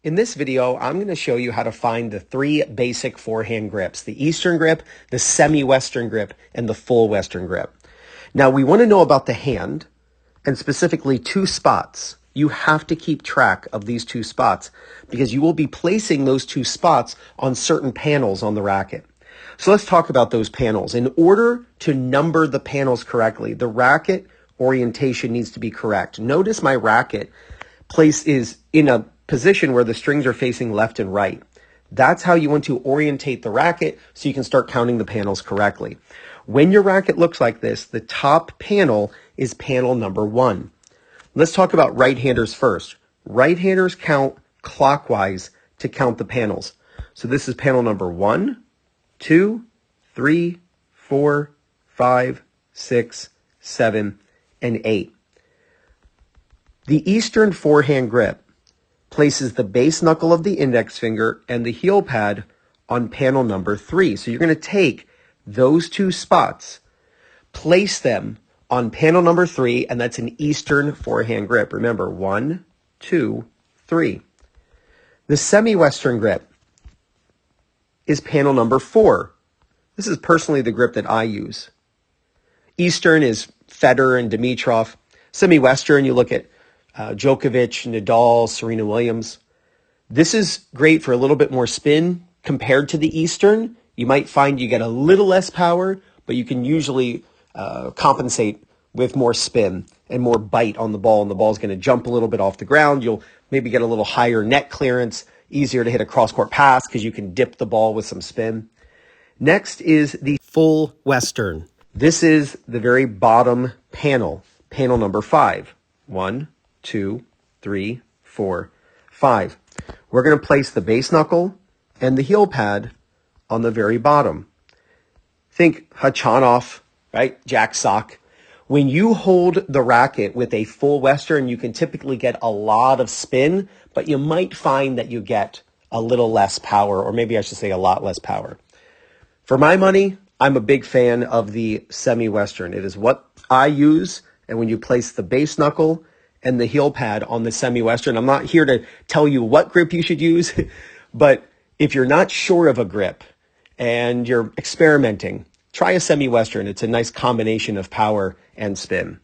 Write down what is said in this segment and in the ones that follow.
In this video, I'm going to show you how to find the three basic forehand grips: the Eastern grip, the semi-Western grip, and the full Western grip. Now, we want to know about the hand, and specifically two spots. You have to keep track of these two spots because you will be placing those two spots on certain panels on the racket. So let's talk about those panels. In order to number the panels correctly, the racket orientation needs to be correct. Notice my racket place is in a position where the strings are facing left and right. That's how you want to orientate the racket so you can start counting the panels correctly. When your racket looks like this, the top panel is panel number 1. Let's talk about right-handers first. Right-handers count clockwise to count the panels. So this is panel number 1, 2, 3, 4, 5, 6, 7, and 8. The Eastern forehand grip places the base knuckle of the index finger and the heel pad on panel number 3. So you're going to take those two spots, place them on panel number 3, and that's an Eastern forehand grip. Remember, 1, 2, 3. The semi-Western grip is panel number 4. This is personally the grip that I use. Eastern is Federer and Dimitrov. Semi-Western, you look at Djokovic, Nadal, Serena Williams. This is great for a little bit more spin compared to the Eastern. You might find you get a little less power, but you can usually compensate with more spin and more bite on the ball, and the ball's going to jump a little bit off the ground. You'll maybe get a little higher net clearance, easier to hit a cross-court pass because you can dip the ball with some spin. Next is the full Western. This is the very bottom panel, panel number 5. 1, 2, 3, 4, 5. We're going to place the base knuckle and the heel pad on the very bottom. Think Hachanov, right? Jack sock. When you hold the racket with a full Western, you can typically get a lot of spin, but you might find that you get a little less power, or maybe I should say a lot less power. For my money, I'm a big fan of the semi-Western. It is what I use, and when you place the base knuckle and the heel pad on the semi-Western, I'm not here to tell you what grip you should use, but if you're not sure of a grip and you're experimenting, try a semi-Western. It's a nice combination of power and spin.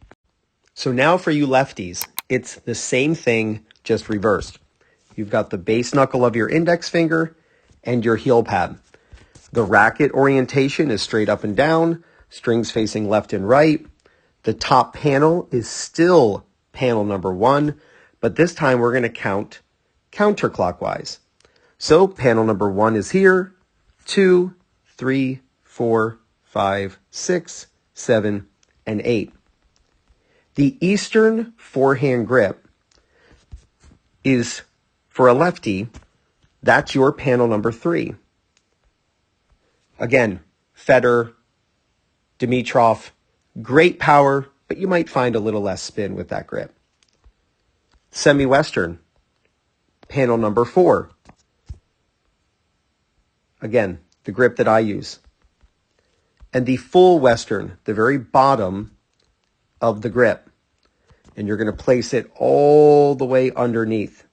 So now for you lefties, it's the same thing, just reversed. You've got the base knuckle of your index finger and your heel pad. The racket orientation is straight up and down, strings facing left and right. The top panel is still panel number 1, but this time we're going to count counterclockwise. So panel number 1 is here, 2, 3, 4, 5, 6, 7, and 8. The Eastern forehand grip is, for a lefty, that's your panel number 3. Again, Federer, Dimitrov, great power, but you might find a little less spin with that grip. Semi-Western, panel number 4. Again, the grip that I use. And the full Western, the very bottom of the grip. And you're going to place it all the way underneath.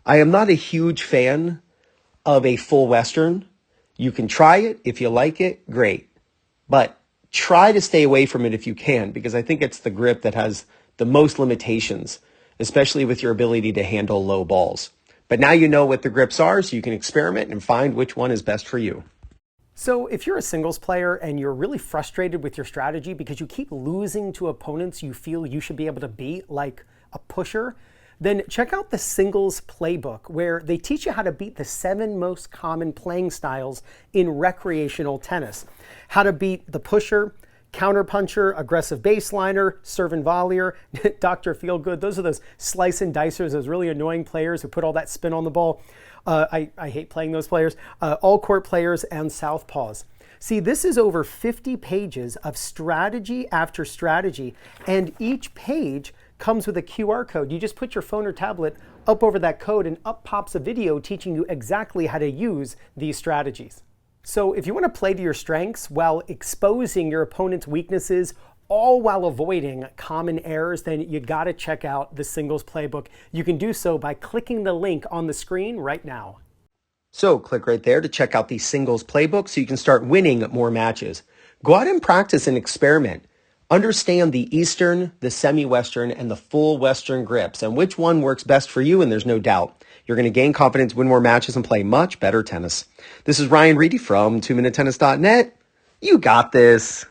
I am not a huge fan of a full Western. You can try it. If you like it, great. But try to stay away from it if you can, because I think it's the grip that has the most limitations, especially with your ability to handle low balls. But now you know what the grips are, so you can experiment and find which one is best for you. So if you're a singles player and you're really frustrated with your strategy because you keep losing to opponents you feel you should be able to beat, like a pusher, then check out the Singles Playbook, where they teach you how to beat the 7 most common playing styles in recreational tennis. How to beat the pusher, counterpuncher, aggressive baseliner, serve and volleyer, Dr. Feelgood. Those are those slice and dicers, those really annoying players who put all that spin on the ball. I hate playing those players. All court players and southpaws. See, this is over 50 pages of strategy after strategy, and each page comes with a QR code. You just put your phone or tablet up over that code and up pops a video teaching you exactly how to use these strategies. So if you want to play to your strengths while exposing your opponent's weaknesses all while avoiding common errors, then you got to check out the Singles Playbook. You can do so by clicking the link on the screen right now. So click right there to check out the Singles Playbook so you can start winning more matches. Go out and practice and experiment. Understand the Eastern, the semi-Western, and the full Western grips and which one works best for you, and there's no doubt. You're going to gain confidence, win more matches, and play much better tennis. This is Ryan Reedy from 2minutetennis.net. You got this.